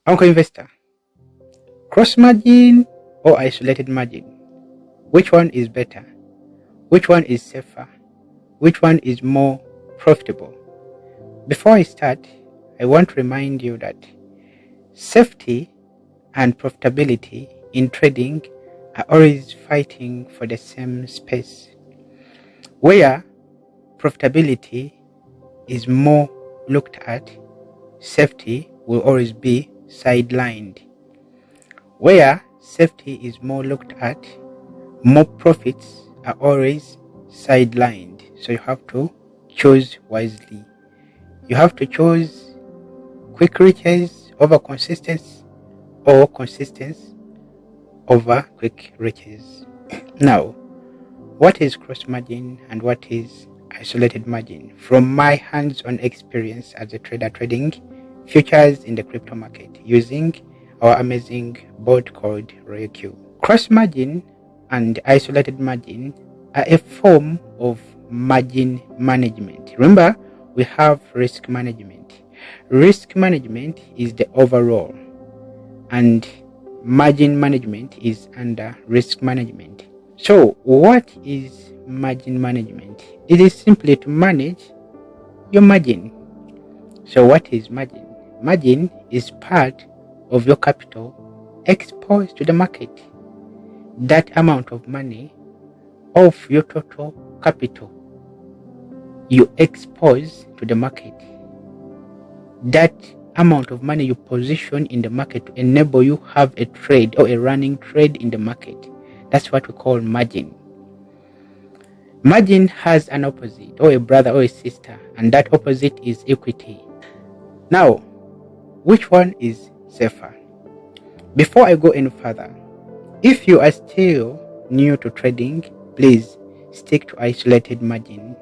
Uncle Investor, cross margin or isolated margin? Which one is better? Which one is safer? Which one is more profitable? Before I start, I want to remind you that safety and profitability in trading are always fighting for the same space. Where profitability is more looked at, safety will always be sidelined. Where safety is more looked at, more profits are always sidelined. So you have to choose wisely. You have to choose quick riches over consistency or consistency over quick riches. Now, what is cross margin and what is isolated margin? From my hands-on experience as a trader trading futures in the crypto market using our amazing bot called RoyalQ. Cross margin and isolated margin are a form of margin management. Remember, we have risk management. Risk management is the overall, and margin management is under risk management. So what is margin management? It is simply to manage your margin. So what is margin? Margin is part of your capital exposed to the market. That amount of money of your total capital you expose to the market. That amount of money you position in the market to enable you have a trade or a running trade in the market. That's what we call margin. Margin has an opposite, or a brother or a sister, and that opposite is equity. Now, which one is safer? Before I go any further, if you are still new to trading, please stick to isolated margin.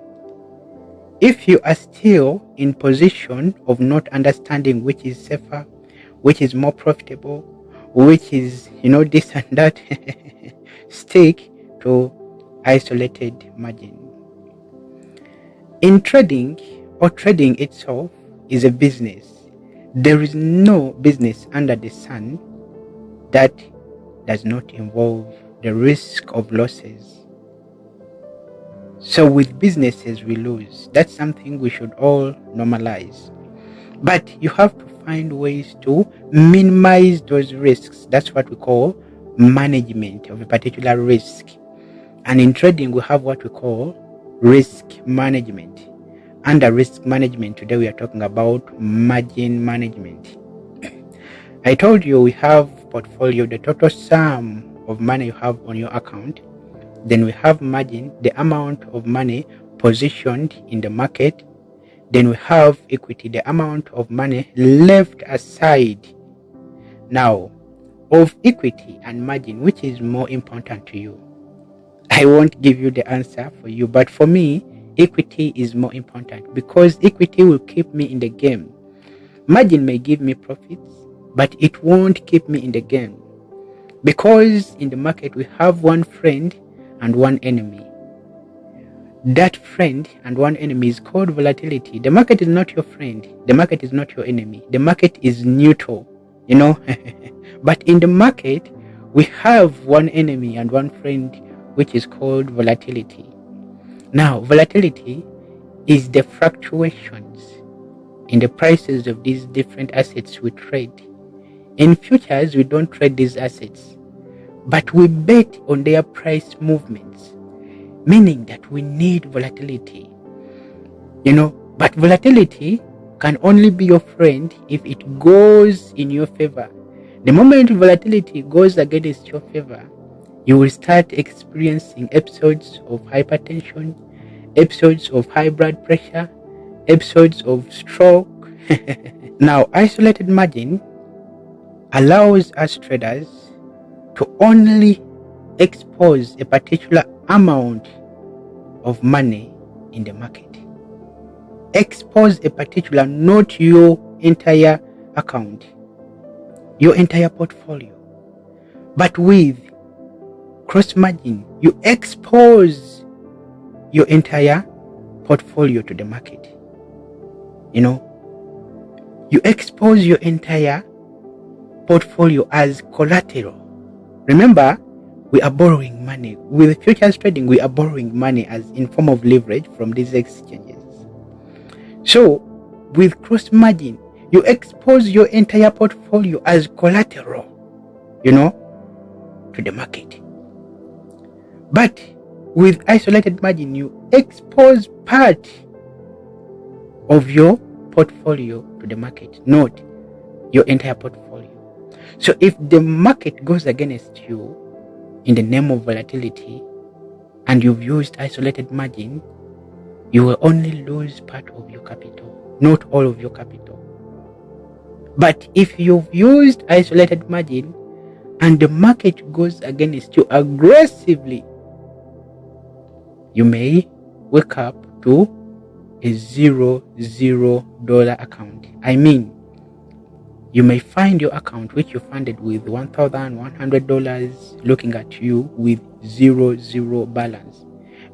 If you are still in position of not understanding which is safer, which is more profitable, which is, this and that, stick to isolated margin. In trading, or trading itself, is a business. There is no business under the sun that does not involve the risk of losses. So with businesses, we lose. That's something we should all normalize. But you have to find ways to minimize those risks. That's what we call management of a particular risk. And in trading, we have what we call risk management. Under risk management, today we are talking about margin management. I told you we have portfolio, the total sum of money you have on your account. Then we have margin, the amount of money positioned in the market. Then we have equity, the amount of money left aside. Now, of equity and margin, which is more important to you? I won't give you the answer for you, but for me, equity is more important because equity will keep me in the game. Margin may give me profits, but it won't keep me in the game. Because in the market, we have one friend and one enemy. That friend and one enemy is called volatility. The market is not your friend. The market is not your enemy. The market is neutral, But in the market, we have one enemy and one friend, which is called volatility. Now, volatility is the fluctuations in the prices of these different assets we trade. In futures, we don't trade these assets, but we bet on their price movements, meaning that we need volatility. But volatility can only be your friend if it goes in your favor. The moment volatility goes against your favor, you will start experiencing episodes of hypertension, episodes of high blood pressure, episodes of stroke. Now, isolated margin allows us traders to only expose a particular amount of money in the market. Expose a particular, not your entire account, your entire portfolio. But with cross margin, you expose your entire portfolio to the market. You expose your entire portfolio as collateral. Remember, we are borrowing money. With futures trading, we are borrowing money as in form of leverage from these exchanges. So, with cross margin, you expose your entire portfolio as collateral, to the market. But with isolated margin, you expose part of your portfolio to the market, not your entire portfolio. So if the market goes against you in the name of volatility and you've used isolated margin, you will only lose part of your capital, not all of your capital. But if you've used isolated margin and the market goes against you aggressively, you may wake up to a $0 account. I mean, you may find your account which you funded with $1,100 looking at you with zero balance.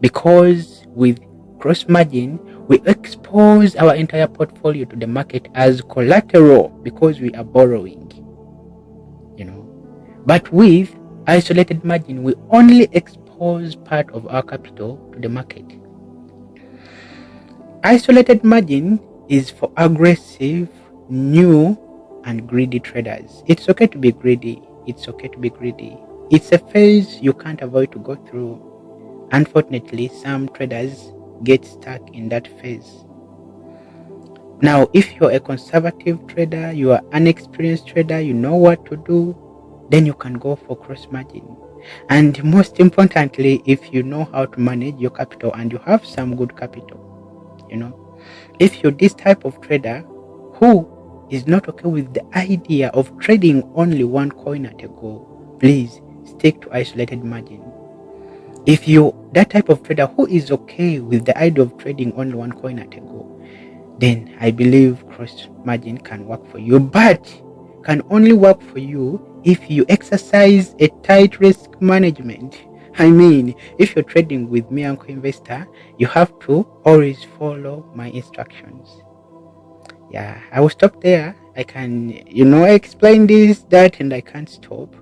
Because with cross margin, we expose our entire portfolio to the market as collateral because we are borrowing. But with isolated margin, we only expose part of our capital to the market. Isolated margin is for aggressive, new, and greedy traders. It's okay to be greedy. It's a phase you can't avoid to go through. Unfortunately, some traders get stuck in that phase. Now, if you're a conservative trader, you are an experienced trader, you know what to do, then you can go for cross margin. And most importantly, if you know how to manage your capital and you have some good capital, if you're this type of trader who is not okay with the idea of trading only one coin at a go, please stick to isolated margin. If you're that type of trader who is okay with the idea of trading only one coin at a go, then I believe cross margin can work for you, but can only work for you if you exercise a tight risk management. I mean, if you're trading with me, Uncle Investor, you have to always follow my instructions. Yeah, I will stop there. I can, explain this, that, and I can't stop.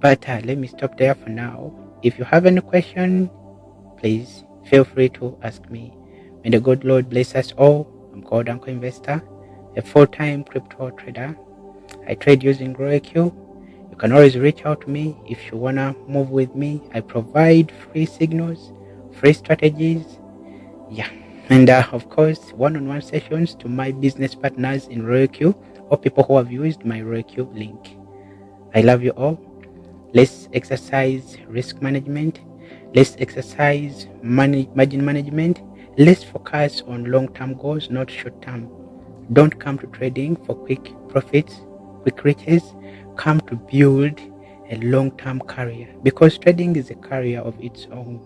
But let me stop there for now. If you have any question, please feel free to ask me. May the good Lord bless us all. I'm called Uncle Investor, a full-time crypto trader. I trade using RoyalQ. You can always reach out to me if you want to move with me. I provide free signals, free strategies. Yeah. And of course, one-on-one sessions to my business partners in RoyalQ or people who have used my RoyalQ link. I love you all. Let's exercise risk management. Let's exercise margin management. Let's focus on long-term goals, not short-term. Don't come to trading for quick profits, quick riches. Come to build a long-term career, because trading is a career of its own.